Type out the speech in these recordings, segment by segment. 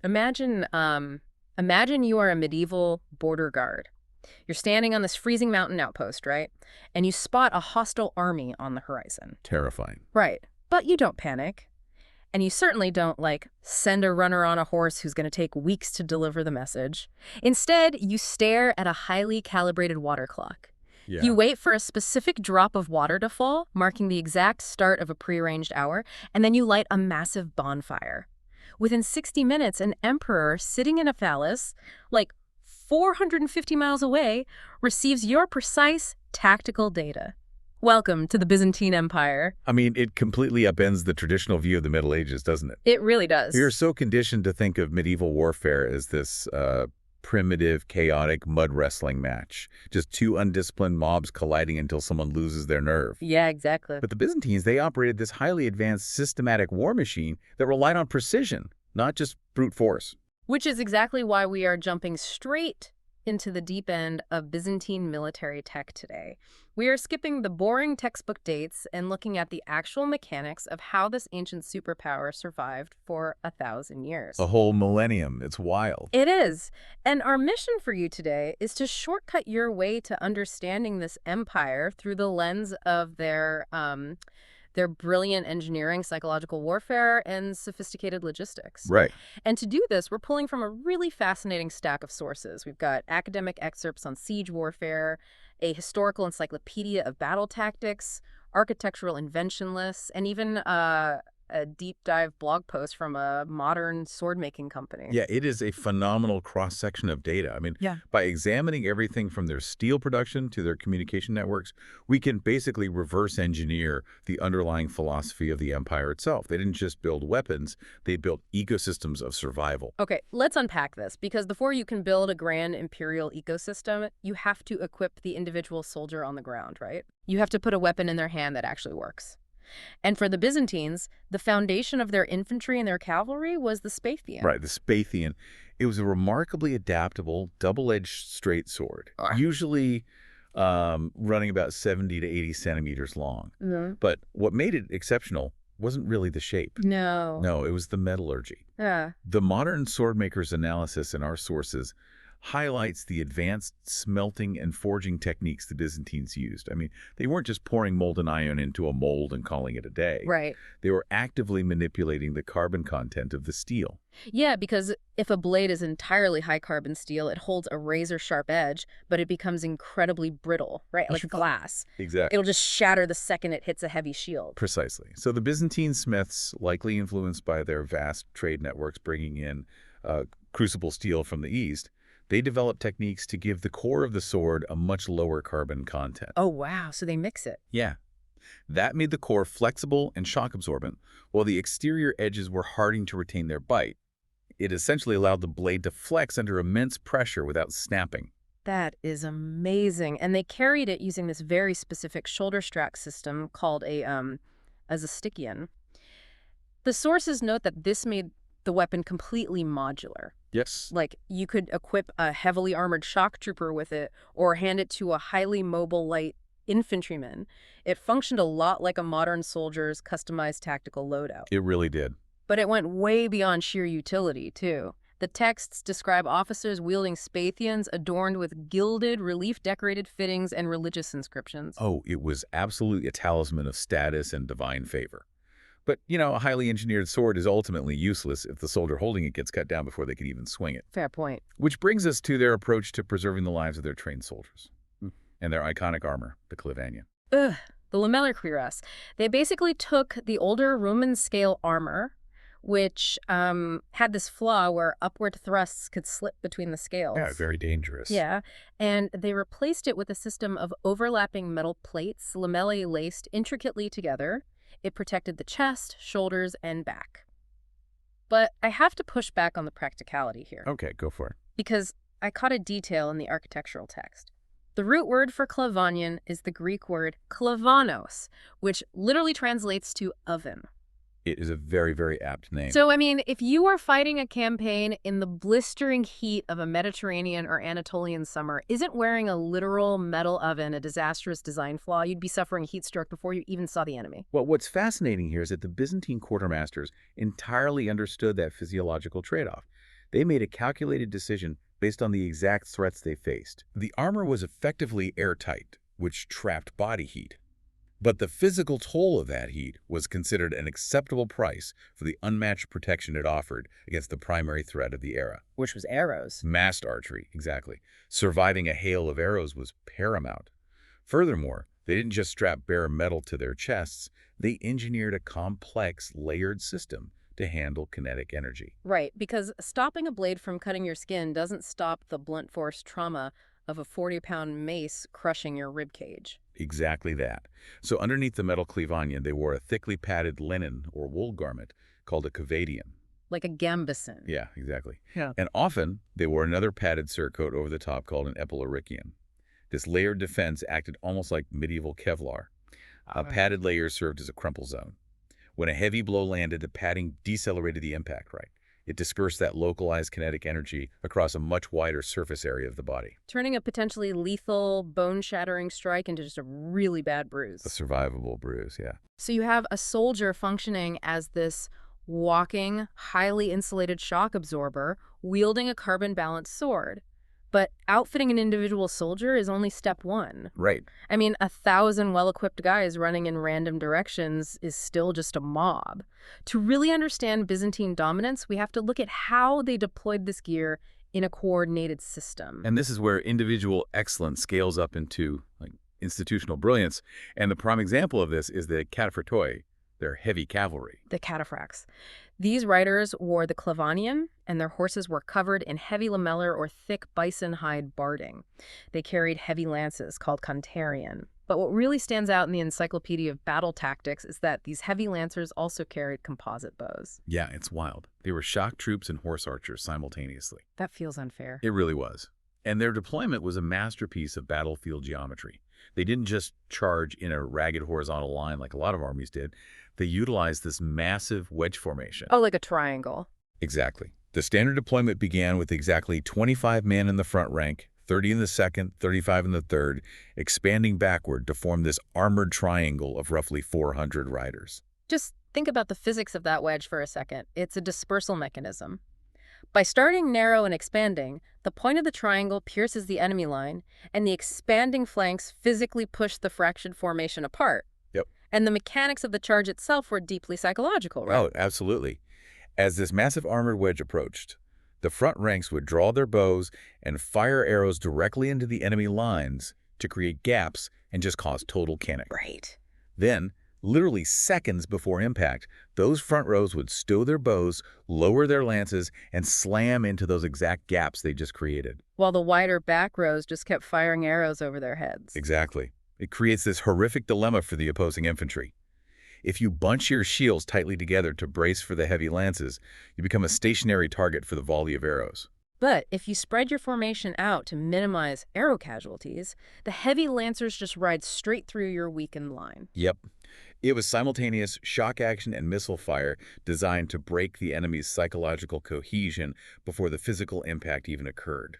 Imagine you are a medieval border guard. You're standing on this freezing mountain outpost, right? And you spot a hostile army on the horizon. Terrifying. Right. But you don't panic. And you certainly don't, like, send a runner on a horse who's going to take weeks to deliver the message. Instead, you stare at a highly calibrated water clock. Yeah. You wait for a specific drop of water to fall, marking the exact start of a prearranged hour, and then you light a massive bonfire. Within 60 minutes, an emperor sitting in a palace, like 450 miles away, receives your precise tactical data. Welcome to the Byzantine Empire. I mean, it completely upends the traditional view of the Middle Ages, doesn't it? It really does. We are so conditioned to think of medieval warfare as this primitive, chaotic mud wrestling match. Just two undisciplined mobs colliding until someone loses their nerve. Yeah, exactly. But the Byzantines, they operated this highly advanced systematic war machine that relied on precision, not just brute force. Which is exactly why we are jumping straight into the deep end of Byzantine military tech today. We are skipping the boring textbook dates and looking at the actual mechanics of how this ancient superpower survived for 1,000 years. A whole millennium. It's wild. It is. And our mission for you today is to shortcut your way to understanding this empire through the lens of their brilliant engineering, psychological warfare, and sophisticated logistics. Right. And to do this, we're pulling from a really fascinating stack of sources. We've got academic excerpts on siege warfare, a historical encyclopedia of battle tactics, architectural invention lists, and even a deep dive blog post from a modern sword-making company. Yeah, it is a phenomenal cross-section of data. I mean, Yeah. by examining everything from their steel production to their communication networks, we can basically reverse engineer the underlying philosophy of the empire itself. They didn't just build weapons, they built ecosystems of survival. Okay, let's unpack this, because before you can build a grand imperial ecosystem, you have to equip the individual soldier on the ground, right? You have to put a weapon in their hand that actually works. And for the Byzantines, the foundation of their infantry and their cavalry was the Spathian. Right, the Spathian. It was a remarkably adaptable, double-edged straight sword, usually running about 70 to 80 centimeters long. Mm-hmm. But what made it exceptional wasn't really the shape. No. No, it was the metallurgy. Yeah. The modern swordmaker's analysis in our sources highlights the advanced smelting and forging techniques the Byzantines used. I mean, they weren't just pouring molten iron into a mold and calling it a day. Right. They were actively manipulating the carbon content of the steel. Yeah, because if a blade is entirely high-carbon steel, it holds a razor-sharp edge, but it becomes incredibly brittle, right? Like glass. Exactly. It'll just shatter the second it hits a heavy shield. Precisely. So the Byzantine smiths, likely influenced by their vast trade networks bringing in crucible steel from the east, they developed techniques to give the core of the sword a much lower carbon content. Oh, wow. So they mix it. Yeah. That made the core flexible and shock absorbent, while the exterior edges were hardened to retain their bite. It essentially allowed the blade to flex under immense pressure without snapping. That is amazing. And they carried it using this very specific shoulder strap system called a Stichion. The sources note that this made the weapon completely modular. Yes. Like, you could equip a heavily armored shock trooper with it or hand it to a highly mobile light infantryman. It functioned a lot like a modern soldier's customized tactical loadout. It really did. But it went way beyond sheer utility, too. The texts describe officers wielding Spathians adorned with gilded, relief-decorated fittings and religious inscriptions. Oh, it was absolutely a talisman of status and divine favor. But, you know, a highly engineered sword is ultimately useless if the soldier holding it gets cut down before they can even swing it. Fair point. Which brings us to their approach to preserving the lives of their trained soldiers and their iconic armor, the Clavania. Ugh, the lamellar cuirass. They basically took the older Roman scale armor, which had this flaw where upward thrusts could slip between the scales. Yeah, very dangerous. Yeah, and they replaced it with a system of overlapping metal plates, lamellae laced intricately together. It protected the chest, shoulders, and back. But I have to push back on the practicality here. Okay, go for it. Because I caught a detail in the architectural text. The root word for Clavanian is the Greek word klavanos, which literally translates to oven. It is a very, very apt name. So, I mean, if you are fighting a campaign in the blistering heat of a Mediterranean or Anatolian summer, isn't wearing a literal metal oven a disastrous design flaw? You'd be suffering heat stroke before you even saw the enemy. Well, what's fascinating here is that the Byzantine quartermasters entirely understood that physiological trade-off. They made a calculated decision based on the exact threats they faced. The armor was effectively airtight, which trapped body heat. But the physical toll of that heat was considered an acceptable price for the unmatched protection it offered against the primary threat of the era. Which was arrows. Massed archery, exactly. Surviving a hail of arrows was paramount. Furthermore, they didn't just strap bare metal to their chests, they engineered a complex, layered system to handle kinetic energy. Right, because stopping a blade from cutting your skin doesn't stop the blunt force trauma of a 40-pound mace crushing your rib cage. Exactly that. So underneath the metal cleavanion, they wore a thickly padded linen or wool garment called a cavadium. Like a gambeson. Yeah, exactly. Yeah. And often, they wore another padded surcoat over the top called an epilorhicium. This layered defense acted almost like medieval Kevlar. A padded layer served as a crumple zone. When a heavy blow landed, the padding decelerated the impact, right? It dispersed that localized kinetic energy across a much wider surface area of the body. Turning a potentially lethal, bone-shattering strike into just a really bad bruise. A survivable bruise, yeah. So you have a soldier functioning as this walking, highly insulated shock absorber, wielding a carbon-balanced sword. But outfitting an individual soldier is only step one. Right. I mean, 1,000 well-equipped guys running in random directions is still just a mob. To really understand Byzantine dominance, we have to look at how they deployed this gear in a coordinated system. And this is where individual excellence scales up into institutional brilliance. And the prime example of this is the cataphracts, their heavy cavalry. The Cataphracts. These riders wore the clavanium, and their horses were covered in heavy lamellar or thick bison hide barding. They carried heavy lances called contarion. But what really stands out in the Encyclopedia of Battle Tactics is that these heavy lancers also carried composite bows. Yeah, it's wild. They were shock troops and horse archers simultaneously. That feels unfair. It really was. And their deployment was a masterpiece of battlefield geometry. They didn't just charge in a ragged horizontal line like a lot of armies did. They utilized this massive wedge formation. Oh, like a triangle. Exactly. The standard deployment began with exactly 25 men in the front rank, 30 in the second, 35 in the third, expanding backward to form this armored triangle of roughly 400 riders. Just think about the physics of that wedge for a second. It's a dispersal mechanism. By starting narrow and expanding, the point of the triangle pierces the enemy line, and the expanding flanks physically push the fractured formation apart. Yep. And the mechanics of the charge itself were deeply psychological, right? Oh, absolutely. As this massive armored wedge approached, the front ranks would draw their bows and fire arrows directly into the enemy lines to create gaps and just cause total panic. Right. Then, literally seconds before impact, those front rows would stow their bows, lower their lances, and slam into those exact gaps they just created. While the wider back rows just kept firing arrows over their heads. Exactly. It creates this horrific dilemma for the opposing infantry. If you bunch your shields tightly together to brace for the heavy lances, you become a stationary target for the volley of arrows. But if you spread your formation out to minimize arrow casualties, the heavy lancers just ride straight through your weakened line. Yep. It was simultaneous shock action and missile fire designed to break the enemy's psychological cohesion before the physical impact even occurred.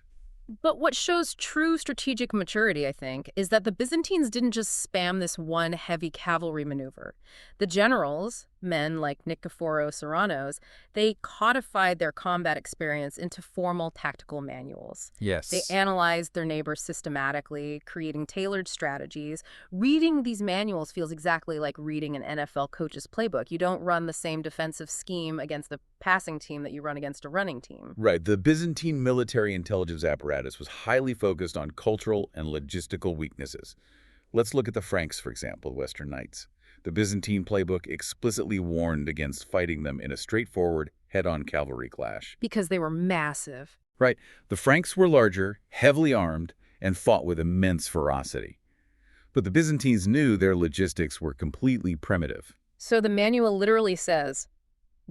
But what shows true strategic maturity, I think, is that the Byzantines didn't just spam this one heavy cavalry maneuver. The generals, men like Nicephorus Serranos, they codified their combat experience into formal tactical manuals. Yes. They analyzed their neighbors systematically, creating tailored strategies. Reading these manuals feels exactly like reading an NFL coach's playbook. You don't run the same defensive scheme against the passing team that you run against a running team. Right. The Byzantine military intelligence apparatus was highly focused on cultural and logistical weaknesses. Let's look at the Franks, for example, the Western Knights. The Byzantine playbook explicitly warned against fighting them in a straightforward, head-on cavalry clash. Because they were massive. Right. The Franks were larger, heavily armed, and fought with immense ferocity. But the Byzantines knew their logistics were completely primitive. So the manual literally says,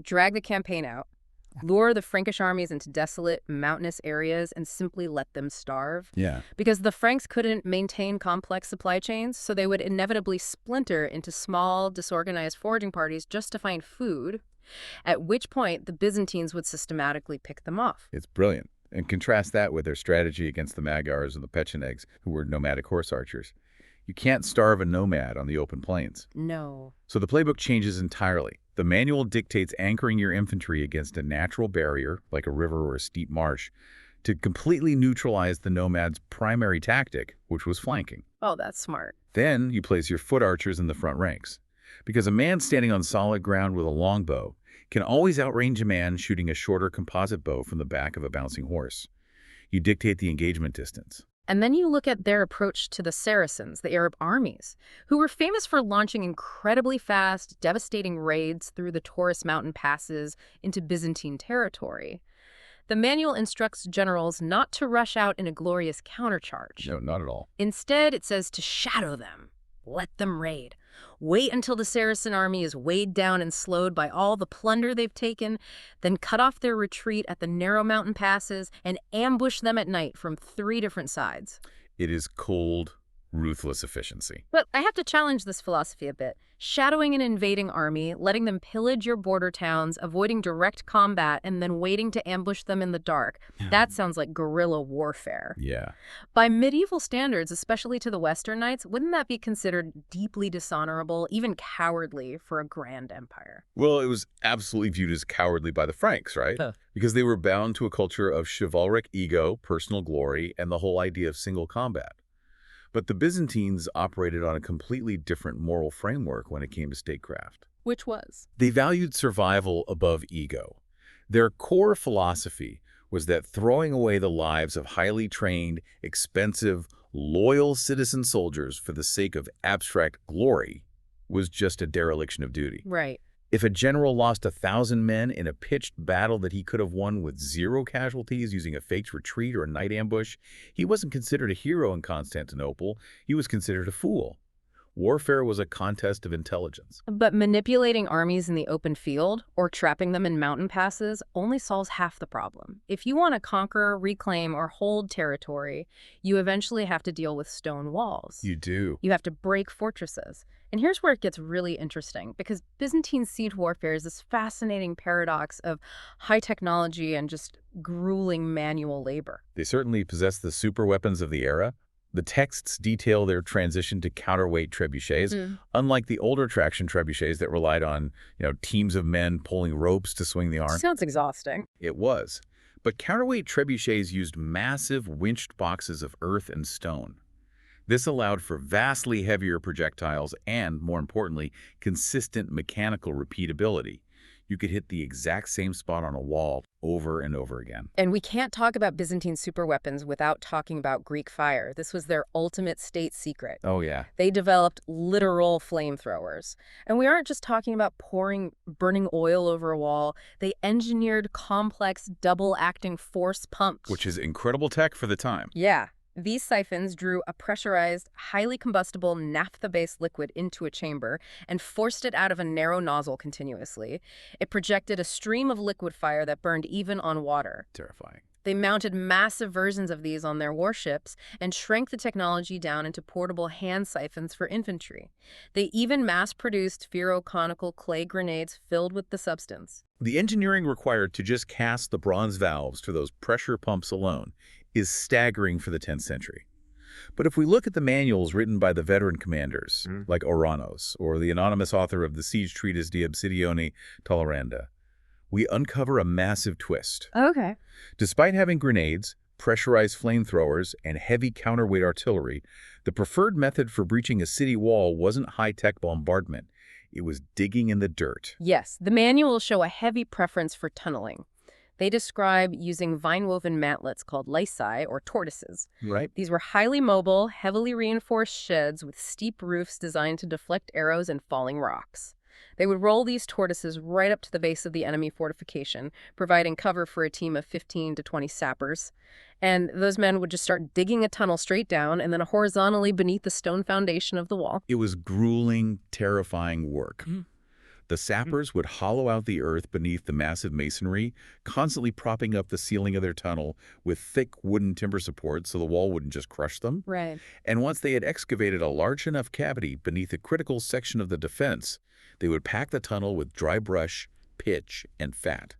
drag the campaign out, lure the Frankish armies into desolate, mountainous areas, and simply let them starve. Yeah. Because the Franks couldn't maintain complex supply chains, so they would inevitably splinter into small, disorganized foraging parties just to find food, at which point the Byzantines would systematically pick them off. It's brilliant. And contrast that with their strategy against the Magyars and the Pechenegs, who were nomadic horse archers. You can't starve a nomad on the open plains. No. So the playbook changes entirely. The manual dictates anchoring your infantry against a natural barrier, like a river or a steep marsh, to completely neutralize the nomad's primary tactic, which was flanking. Oh, that's smart. Then you place your foot archers in the front ranks, because a man standing on solid ground with a longbow can always outrange a man shooting a shorter composite bow from the back of a bouncing horse. You dictate the engagement distance. And then you look at their approach to the Saracens, the Arab armies, who were famous for launching incredibly fast, devastating raids through the Taurus mountain passes into Byzantine territory. The manual instructs generals not to rush out in a glorious countercharge. No, not at all. Instead, it says to shadow them, let them raid. Wait until the Saracen army is weighed down and slowed by all the plunder they've taken, then cut off their retreat at the narrow mountain passes and ambush them at night from 3 different sides. It is cold, ruthless efficiency. But I have to challenge this philosophy a bit. Shadowing an invading army, letting them pillage your border towns, avoiding direct combat, and then waiting to ambush them in the dark. That sounds like guerrilla warfare. Yeah. By medieval standards, especially to the Western Knights, wouldn't that be considered deeply dishonorable, even cowardly, for a grand empire? Well, it was absolutely viewed as cowardly by the Franks, right? Because they were bound to a culture of chivalric ego, personal glory, and the whole idea of single combat. But the Byzantines operated on a completely different moral framework when it came to statecraft. Which was? They valued survival above ego. Their core philosophy was that throwing away the lives of highly trained, expensive, loyal citizen soldiers for the sake of abstract glory was just a dereliction of duty. Right. If a general lost 1,000 men in a pitched battle that he could have won with 0 casualties using a faked retreat or a night ambush, he wasn't considered a hero in Constantinople. He was considered a fool. Warfare was a contest of intelligence. But manipulating armies in the open field or trapping them in mountain passes only solves half the problem. If you want to conquer, reclaim, or hold territory, you eventually have to deal with stone walls. You do. You have to break fortresses. And here's where it gets really interesting, because Byzantine siege warfare is this fascinating paradox of high technology and just grueling manual labor. They certainly possessed the super weapons of the era. The texts detail their transition to counterweight trebuchets, unlike the older traction trebuchets that relied on, teams of men pulling ropes to swing the arm. Sounds exhausting. It was. But counterweight trebuchets used massive winched boxes of earth and stone. This allowed for vastly heavier projectiles and, more importantly, consistent mechanical repeatability. You could hit the exact same spot on a wall over and over again. And we can't talk about Byzantine superweapons without talking about Greek fire. This was their ultimate state secret. Oh, yeah. They developed literal flamethrowers. And we aren't just talking about burning oil over a wall. They engineered complex double-acting force pumps. Which is incredible tech for the time. Yeah. These siphons drew a pressurized, highly combustible naphtha-based liquid into a chamber and forced it out of a narrow nozzle continuously. It projected a stream of liquid fire that burned even on water. Terrifying. They mounted massive versions of these on their warships and shrank the technology down into portable hand siphons for infantry. They even mass-produced ferroconical clay grenades filled with the substance. The engineering required to just cast the bronze valves to those pressure pumps alone is staggering for the 10th century. But if we look at the manuals written by the veteran commanders, like Oranos, or the anonymous author of the siege treatise De Obsidione Toleranda, we uncover a massive twist. Okay. Despite having grenades, pressurized flamethrowers, and heavy counterweight artillery, the preferred method for breaching a city wall wasn't high-tech bombardment. It was digging in the dirt. Yes, the manuals show a heavy preference for tunneling. They describe using vine-woven mantlets called laci, or tortoises. Right. These were highly mobile, heavily reinforced sheds with steep roofs designed to deflect arrows and falling rocks. They would roll these tortoises right up to the base of the enemy fortification, providing cover for a team of 15 to 20 sappers. And those men would just start digging a tunnel straight down and then horizontally beneath the stone foundation of the wall. It was grueling, terrifying work. The sappers would hollow out the earth beneath the massive masonry, constantly propping up the ceiling of their tunnel with thick wooden timber supports so the wall wouldn't just crush them. Right. And once they had excavated a large enough cavity beneath a critical section of the defense, they would pack the tunnel with dry brush, pitch, and fat.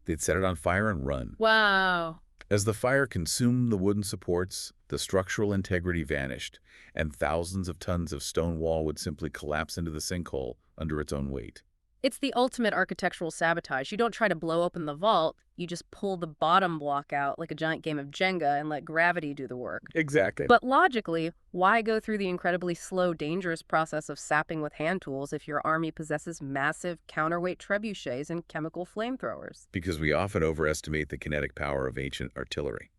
They'd set it on fire and run. Wow. As the fire consumed the wooden supports, the structural integrity vanished, and thousands of tons of stone wall would simply collapse into the sinkhole under its own weight. It's the ultimate architectural sabotage. You don't try to blow open the vault, you just pull the bottom block out like a giant game of Jenga and let gravity do the work. Exactly. But logically, why go through the incredibly slow, dangerous process of sapping with hand tools if your army possesses massive counterweight trebuchets and chemical flamethrowers? Because we often overestimate the kinetic power of ancient artillery.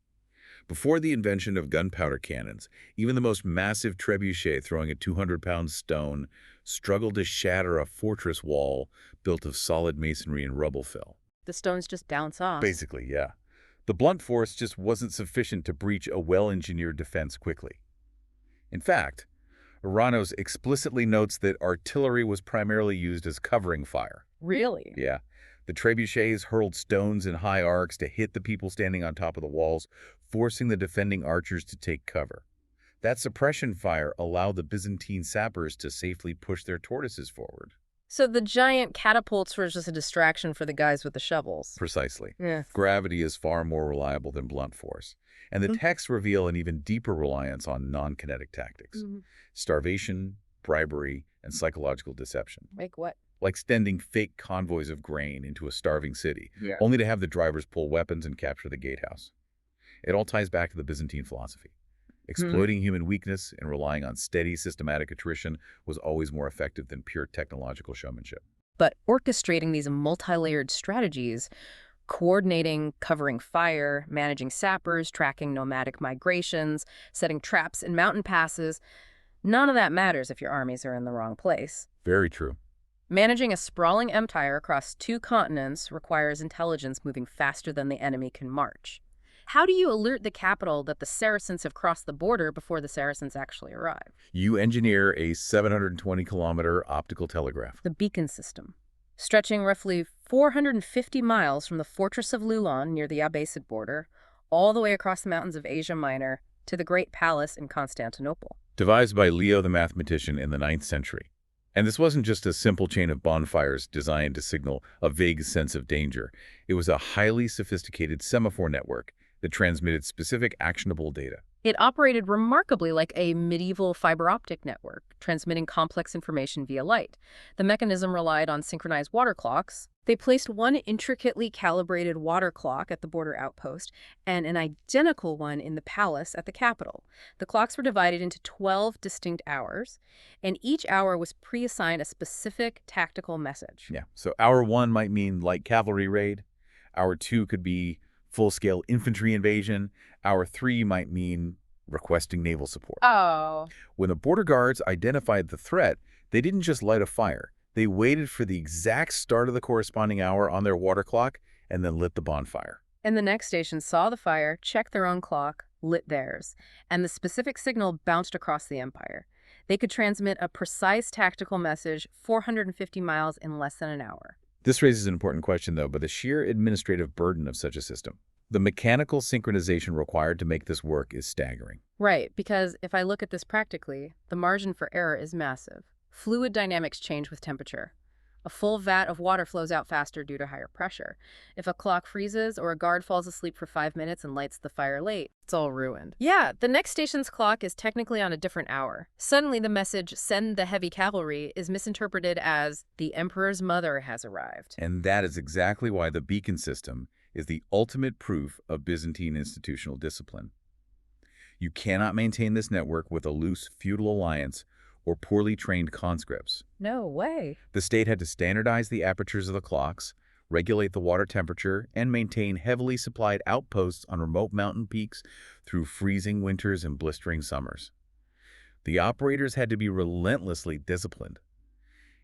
Before the invention of gunpowder cannons, even the most massive trebuchet throwing a 200-pound stone struggled to shatter a fortress wall built of solid masonry and rubble fill. The stones just bounce off. Basically, yeah. The blunt force just wasn't sufficient to breach a well-engineered defense quickly. In fact, Aranos explicitly notes that artillery was primarily used as covering fire. Really? Yeah. The trebuchets hurled stones in high arcs to hit the people standing on top of the walls, forcing the defending archers to take cover. That suppression fire allowed the Byzantine sappers to safely push their tortoises forward. So the giant catapults were just a distraction for the guys with the shovels. Precisely. Yeah. Gravity is far more reliable than blunt force, and the texts reveal an even deeper reliance on non-kinetic tactics. Starvation, bribery, and psychological deception. Like what? Like sending fake convoys of grain into a starving city, Yeah. only to have the drivers pull weapons and capture the gatehouse. It all ties back to the Byzantine philosophy. Exploiting human weakness and relying on steady, systematic attrition was always more effective than pure technological showmanship. But orchestrating these multi-layered strategies, coordinating, covering fire, managing sappers, tracking nomadic migrations, setting traps in mountain passes, none of that matters if your armies are in the wrong place. Very true. Managing a sprawling empire across 2 continents requires intelligence moving faster than the enemy can march. How do you alert the capital that the Saracens have crossed the border before the Saracens actually arrive? You engineer a 720-kilometer optical telegraph. The beacon system, stretching roughly 450 miles from the fortress of Lulon near the Abbasid border, all the way across the mountains of Asia Minor to the Great Palace in Constantinople. Devised by Leo the mathematician in the 9th century. And this wasn't just a simple chain of bonfires designed to signal a vague sense of danger. It was a highly sophisticated semaphore network that transmitted specific actionable data. It operated remarkably like a medieval fiber optic network, transmitting complex information via light. The mechanism relied on synchronized water clocks. They placed one intricately calibrated water clock at the border outpost and an identical one in the palace at the capital. The clocks were divided into 12 distinct hours, and each hour was pre-assigned a specific tactical message. Yeah, so hour 1 might mean light cavalry raid. Hour 2 could be full-scale infantry invasion. Hour 3 might mean requesting naval support. Oh. When the border guards identified the threat, they didn't just light a fire. They waited for the exact start of the corresponding hour on their water clock and then lit the bonfire. And the next station saw the fire, checked their own clock, lit theirs, and the specific signal bounced across the empire. They could transmit a precise tactical message 450 miles in less than an hour. This raises an important question, though, by the sheer administrative burden of such a system. The mechanical synchronization required to make this work is staggering. Right, because if I look at this practically, the margin for error is massive. Fluid dynamics change with temperature. A full vat of water flows out faster due to higher pressure. If a clock freezes or a guard falls asleep for 5 minutes and lights the fire late, it's all ruined. Yeah, the next station's clock is technically on a different hour. Suddenly the message, "Send the heavy cavalry," is misinterpreted as, "The emperor's mother has arrived." And that is exactly why the beacon system is the ultimate proof of Byzantine institutional discipline. You cannot maintain this network with a loose feudal alliance or poorly trained conscripts. No way. The state had to standardize the apertures of the clocks, regulate the water temperature, and maintain heavily supplied outposts on remote mountain peaks through freezing winters and blistering summers. The operators had to be relentlessly disciplined.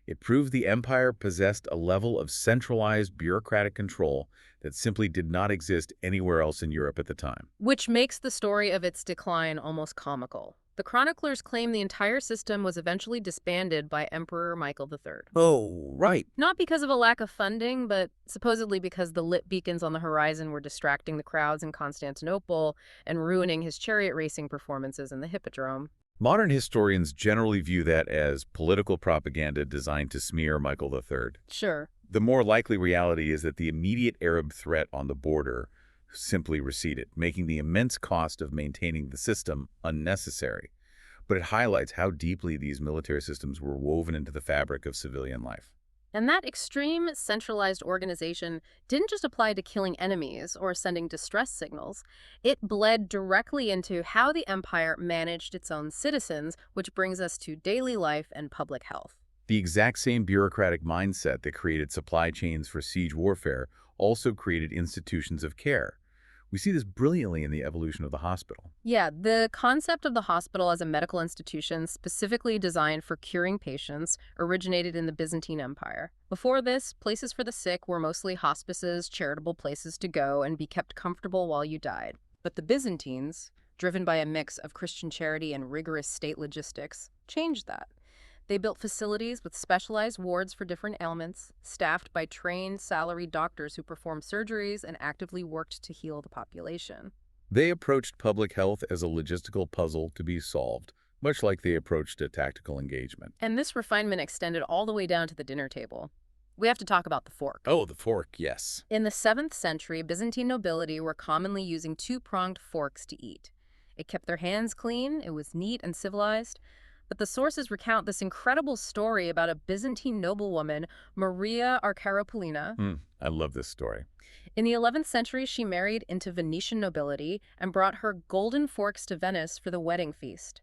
It proved the empire possessed a level of centralized bureaucratic control that simply did not exist anywhere else in Europe at the time. Which makes the story of its decline almost comical. The chroniclers claim the entire system was eventually disbanded by Emperor Michael III. Oh, right. Not because of a lack of funding, but supposedly because the lit beacons on the horizon were distracting the crowds in Constantinople and ruining his chariot racing performances in the Hippodrome. Modern historians generally view that as political propaganda designed to smear Michael III. Sure. The more likely reality is that the immediate Arab threat on the border simply receded, making the immense cost of maintaining the system unnecessary. But it highlights how deeply these military systems were woven into the fabric of civilian life. And that extreme centralized organization didn't just apply to killing enemies or sending distress signals. It bled directly into how the empire managed its own citizens, which brings us to daily life and public health. The exact same bureaucratic mindset that created supply chains for siege warfare also created institutions of care. We see this brilliantly in the evolution of the hospital. Yeah, the concept of the hospital as a medical institution specifically designed for curing patients originated in the Byzantine Empire. Before this, places for the sick were mostly hospices, charitable places to go and be kept comfortable while you died. But the Byzantines, driven by a mix of Christian charity and rigorous state logistics, changed that. They built facilities with specialized wards for different ailments, staffed by trained, salaried doctors who performed surgeries and actively worked to heal the population. They approached public health as a logistical puzzle to be solved, much like they approached a tactical engagement. And this refinement extended all the way down to the dinner table. We have to talk about the fork. Oh, the fork, yes. In the 7th century, Byzantine nobility were commonly using two-pronged forks to eat. It kept their hands clean, it was neat and civilized. But the sources recount this incredible story about a Byzantine noblewoman, Maria Archaropolina. I love this story. In the 11th century, she married into Venetian nobility and brought her golden forks to Venice for the wedding feast.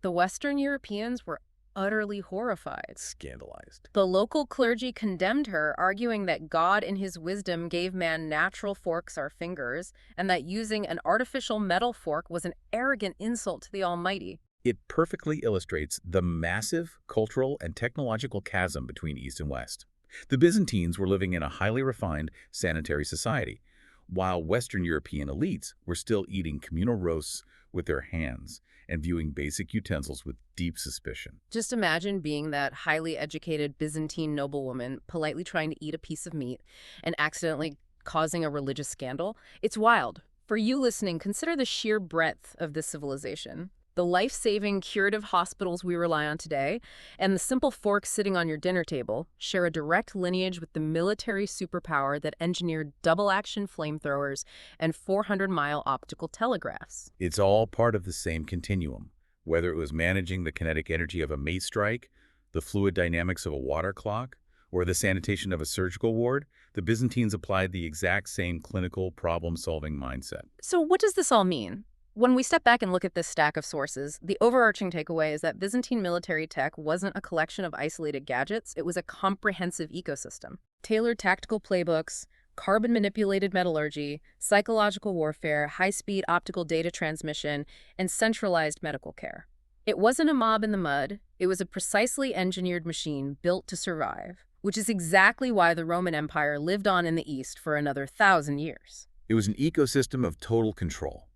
The Western Europeans were utterly horrified. Scandalized. The local clergy condemned her, arguing that God in his wisdom gave man natural forks or fingers, and that using an artificial metal fork was an arrogant insult to the Almighty. It perfectly illustrates the massive cultural and technological chasm between East and West. The Byzantines were living in a highly refined, sanitary society, while Western European elites were still eating communal roasts with their hands and viewing basic utensils with deep suspicion. Just imagine being that highly educated Byzantine noblewoman politely trying to eat a piece of meat and accidentally causing a religious scandal. It's wild. For you listening, consider the sheer breadth of this civilization. The life-saving curative hospitals we rely on today, and the simple forks sitting on your dinner table share a direct lineage with the military superpower that engineered double-action flamethrowers and 400-mile optical telegraphs. It's all part of the same continuum, whether it was managing the kinetic energy of a mace strike, the fluid dynamics of a water clock, or the sanitation of a surgical ward. The Byzantines applied the exact same clinical problem-solving mindset. So what does this all mean? When we step back and look at this stack of sources, the overarching takeaway is that Byzantine military tech wasn't a collection of isolated gadgets, it was a comprehensive ecosystem. Tailored tactical playbooks, carbon-manipulated metallurgy, psychological warfare, high-speed optical data transmission, and centralized medical care. It wasn't a mob in the mud, it was a precisely engineered machine built to survive, which is exactly why the Roman Empire lived on in the East for another 1,000 years. It was an ecosystem of total control.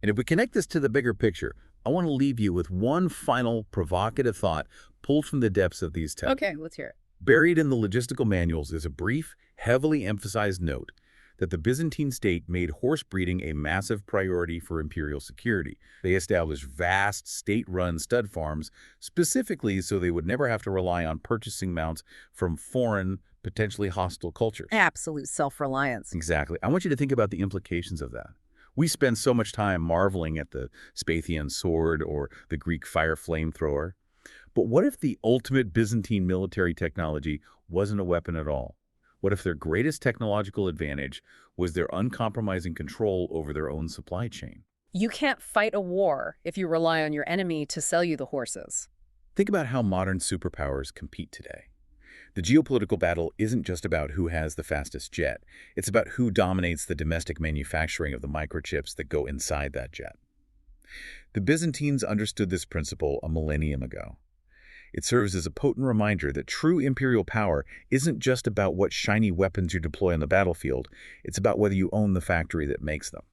And if we connect this to the bigger picture, I want to leave you with one final provocative thought pulled from the depths of these texts. Okay, let's hear it. Buried in the logistical manuals is a brief, heavily emphasized note that the Byzantine state made horse breeding a massive priority for imperial security. They established vast state-run stud farms specifically so they would never have to rely on purchasing mounts from foreign, potentially hostile cultures. Absolute self-reliance. Exactly. I want you to think about the implications of that. We spend so much time marveling at the Spathian sword or the Greek fire flamethrower. But what if the ultimate Byzantine military technology wasn't a weapon at all? What if their greatest technological advantage was their uncompromising control over their own supply chain? You can't fight a war if you rely on your enemy to sell you the horses. Think about how modern superpowers compete today. The geopolitical battle isn't just about who has the fastest jet. It's about who dominates the domestic manufacturing of the microchips that go inside that jet. The Byzantines understood this principle a millennium ago. It serves as a potent reminder that true imperial power isn't just about what shiny weapons you deploy on the battlefield. It's about whether you own the factory that makes them.